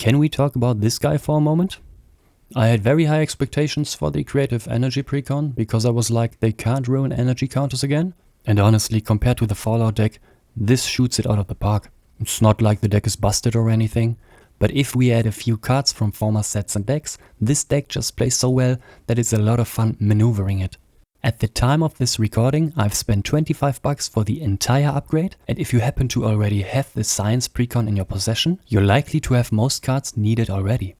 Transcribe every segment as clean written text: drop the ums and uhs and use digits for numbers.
Can we talk about this guy for a moment? I had very high expectations for the creative energy precon because I was like, they can't ruin energy counters again. And honestly, compared to the Fallout deck, this shoots it out of the park. It's not like the deck is busted or anything, but if we add a few cards from former sets and decks, this deck just plays so well that it's a lot of fun maneuvering it. At the time of this recording, I've spent $25 for the entire upgrade, and if you happen to already have the Science precon in your possession, you're likely to have most cards needed already.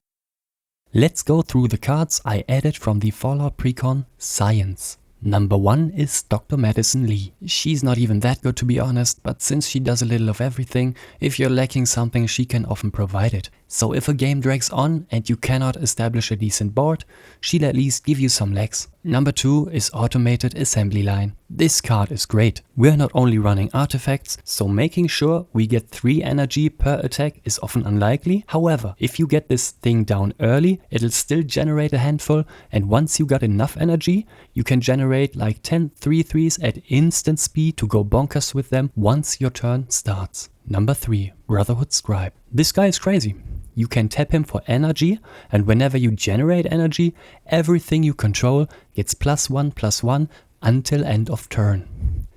Let's go through the cards I added from the Fallout precon Science. Number 1 is Dr. Madison Lee. She's not even that good to be honest, but since she does a little of everything, if you're lacking something she can often provide it. So if a game drags on and you cannot establish a decent board, she'll at least give you some legs. Number 2 is Automated Assembly Line. This card is great. We're not only running artifacts, so making sure we get 3 energy per attack is often unlikely. However, if you get this thing down early, it'll still generate a handful, and once you got enough energy, you can generate like 10 3/3s at instant speed to go bonkers with them once your turn starts. Number 3, Brotherhood Scribe. This guy is crazy. You can tap him for energy, and whenever you generate energy, everything you control gets +1/+1 until end of turn.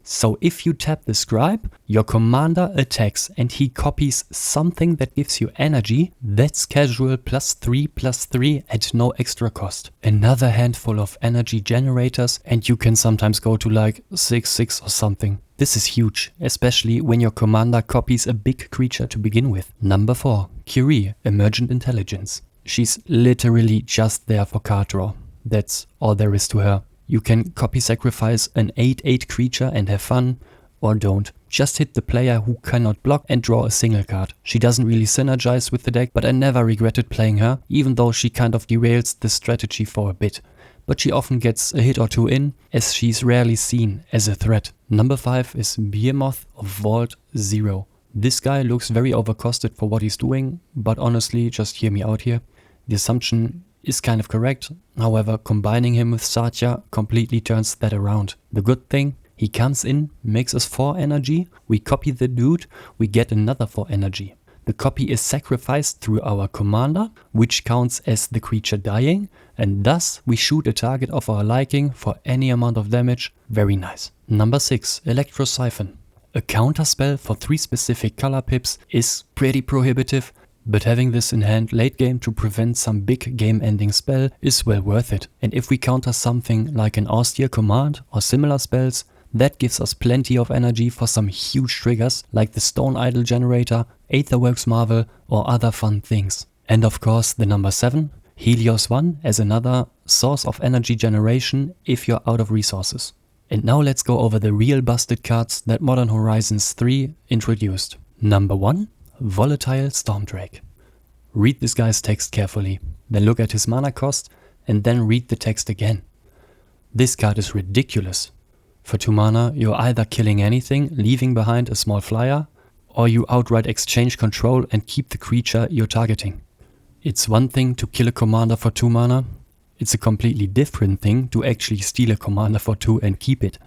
So if you tap the scribe, your commander attacks and he copies something that gives you energy, that's casual +3/+3 at no extra cost. Another handful of energy generators and you can sometimes go to like 6/6 or something. This is huge, especially when your commander copies a big creature to begin with. Number 4, Curie, Emergent Intelligence. She's literally just there for card draw. That's all there is to her. You can copy sacrifice an 8/8 creature and have fun, or don't. Just hit the player who cannot block and draw a single card. She doesn't really synergize with the deck, but I never regretted playing her, even though she kind of derails the strategy for a bit. But she often gets a hit or two in, as she's rarely seen as a threat. Number 5 is Behemoth of Vault 0. This guy looks very overcosted for what he's doing, but honestly, just hear me out here. The assumption is kind of correct, however, combining him with Satya completely turns that around. The good thing, he comes in, makes us 4 energy, we copy the dude, we get another 4 energy. The copy is sacrificed through our commander, which counts as the creature dying, and thus we shoot a target of our liking for any amount of damage. Very nice. Number 6, Electro Siphon. A counter spell for 3 specific color pips is pretty prohibitive, but having this in hand late game to prevent some big game ending spell is well worth it. And if we counter something like an austere command or similar spells, that gives us plenty of energy for some huge triggers like the Stone Idol Generator, Aetherflux Marvel or other fun things. And of course the number 7, Helios 1 as another source of energy generation if you're out of resources. And now let's go over the real busted cards that Modern Horizons 3 introduced. Number 1, Volatile Stormdrake. Read this guy's text carefully, then look at his mana cost and then read the text again. This card is ridiculous. For 2 mana, you're either killing anything, leaving behind a small flyer, or you outright exchange control and keep the creature you're targeting. It's one thing to kill a commander for 2 mana, it's a completely different thing to actually steal a commander for 2 and keep it.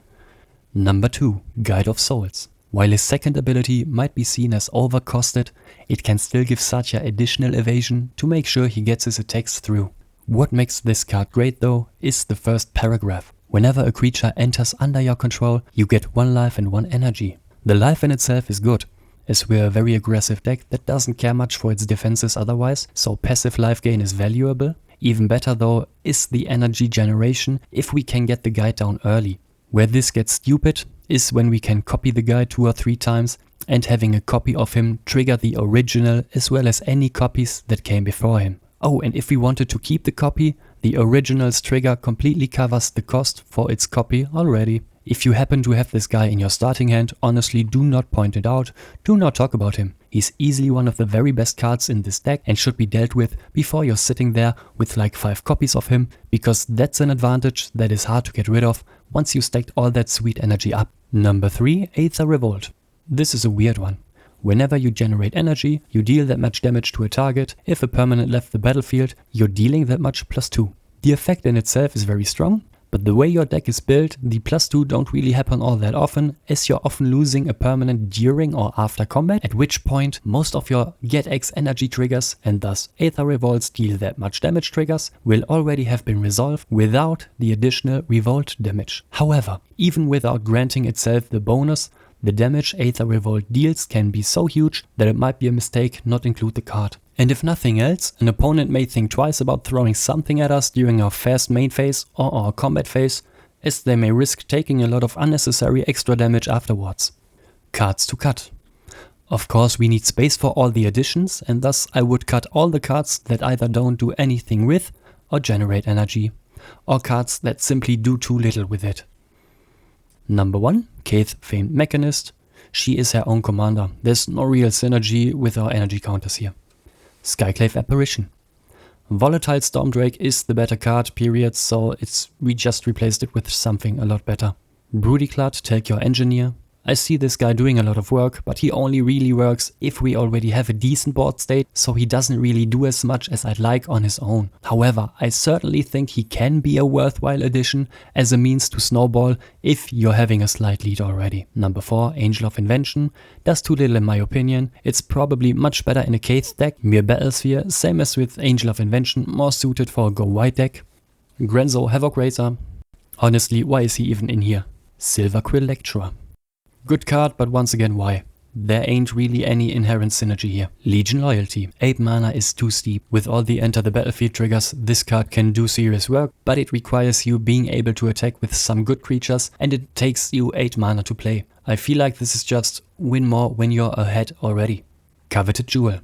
Number 2, Guide of Souls. While his second ability might be seen as overcosted, it can still give Satya additional evasion to make sure he gets his attacks through. What makes this card great though is the first paragraph. Whenever a creature enters under your control, you get 1 life and 1 energy. The life in itself is good, as we're a very aggressive deck that doesn't care much for its defenses otherwise, so passive life gain is valuable. Even better though is the energy generation if we can get the guy down early. Where this gets stupid is when we can copy the guy 2 or 3 times and having a copy of him trigger the original as well as any copies that came before him. Oh, and if we wanted to keep the copy, the original's trigger completely covers the cost for its copy already. If you happen to have this guy in your starting hand, honestly do not point it out, do not talk about him. He's easily one of the very best cards in this deck and should be dealt with before you're sitting there with like 5 copies of him, because that's an advantage that is hard to get rid of once you stacked all that sweet energy up. Number 3, Aether Revolt. This is a weird one. Whenever you generate energy, you deal that much damage to a target. If a permanent left the battlefield, you're dealing that much +2. The effect in itself is very strong, But the way your deck is built, the +2 don't really happen all that often, as you're often losing a permanent during or after combat, at which point most of your Get X energy triggers, and thus Aether Revolts deal that much damage triggers, will already have been resolved without the additional Revolt damage. However, even without granting itself the bonus, the damage Aether Revolt deals can be so huge that it might be a mistake not include the card. And if nothing else, an opponent may think twice about throwing something at us during our fast main phase or our combat phase, as they may risk taking a lot of unnecessary extra damage afterwards. Cards to cut. Of course, we need space for all the additions, and thus I would cut all the cards that either don't do anything with or generate energy, or cards that simply do too little with it. Number 1, Kaith, Famed Mechanist. She is her own commander. There's no real synergy with our energy counters here. Skyclave Apparition. Volatile Stormdrake is the better card, period, so we just replaced it with something a lot better. Broodiclad, Take Your Engineer. I see this guy doing a lot of work, but he only really works if we already have a decent board state, so he doesn't really do as much as I'd like on his own. However, I certainly think he can be a worthwhile addition as a means to snowball if you're having a slight lead already. Number 4, Angel of Invention. Does too little in my opinion. It's probably much better in a Kaith deck. Mere Battlesphere, same as with Angel of Invention, more suited for a go white deck. Grenzo, Havoc Razor. Honestly, why is he even in here? Silver Quill Lecturer. Good card, but once again, why? There ain't really any inherent synergy here. Legion Loyalty. 8 mana is too steep. With all the enter the battlefield triggers, this card can do serious work, but it requires you being able to attack with some good creatures, and it takes you 8 mana to play. I feel like this is just win more when you're ahead already. Coveted Jewel.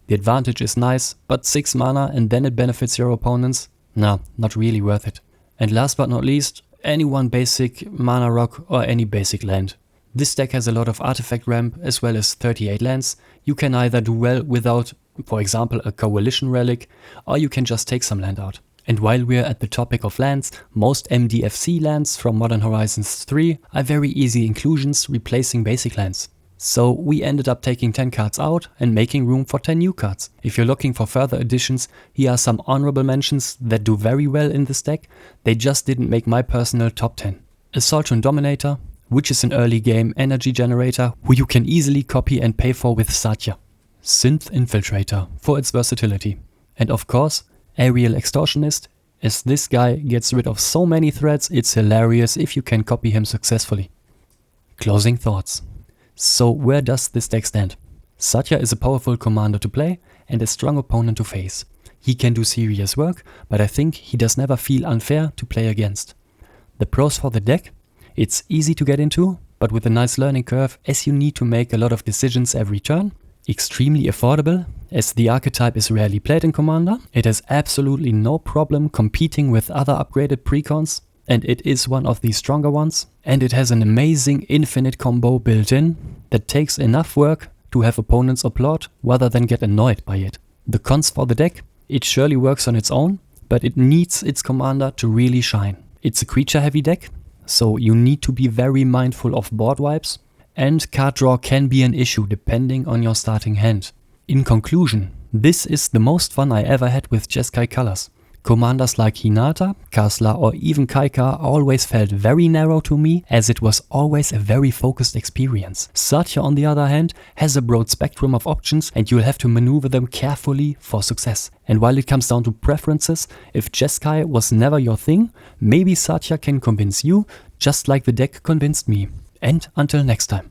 The advantage is nice, but 6 mana and then it benefits your opponents? Nah, not really worth it. And last but not least, any one basic mana rock or any basic land. This deck has a lot of artifact ramp as well as 38 lands. You can either do well without, for example, a Coalition Relic, or you can just take some land out. And while we're at the topic of lands, most MDFC lands from Modern Horizons 3 are very easy inclusions replacing basic lands. So we ended up taking 10 cards out and making room for 10 new cards. If you're looking for further additions, here are some honorable mentions that do very well in this deck. They just didn't make my personal top 10. Assaultron Dominator, which is an early game energy generator who you can easily copy and pay for with Satya. Synth Infiltrator for its versatility. And of course, Aerial Extortionist, as this guy gets rid of so many threats, it's hilarious if you can copy him successfully. Closing thoughts. So where does this deck stand? Satya is a powerful commander to play and a strong opponent to face. He can do serious work, but I think he does never feel unfair to play against. The pros for the deck? It's easy to get into, but with a nice learning curve as you need to make a lot of decisions every turn. Extremely affordable, as the archetype is rarely played in Commander. It has absolutely no problem competing with other upgraded precons, and it is one of the stronger ones. And it has an amazing infinite combo built in that takes enough work to have opponents applaud rather than get annoyed by it. The cons for the deck? It surely works on its own, but it needs its commander to really shine. It's a creature heavy deck, so you need to be very mindful of board wipes, and card draw can be an issue depending on your starting hand. In conclusion, this is the most fun I ever had with Jeskai colors. Commanders like Hinata, Kasla or even Kaika always felt very narrow to me, as it was always a very focused experience. Satya on the other hand has a broad spectrum of options and you'll have to maneuver them carefully for success. And while it comes down to preferences, if Jeskai was never your thing, maybe Satya can convince you just like the deck convinced me. And until next time.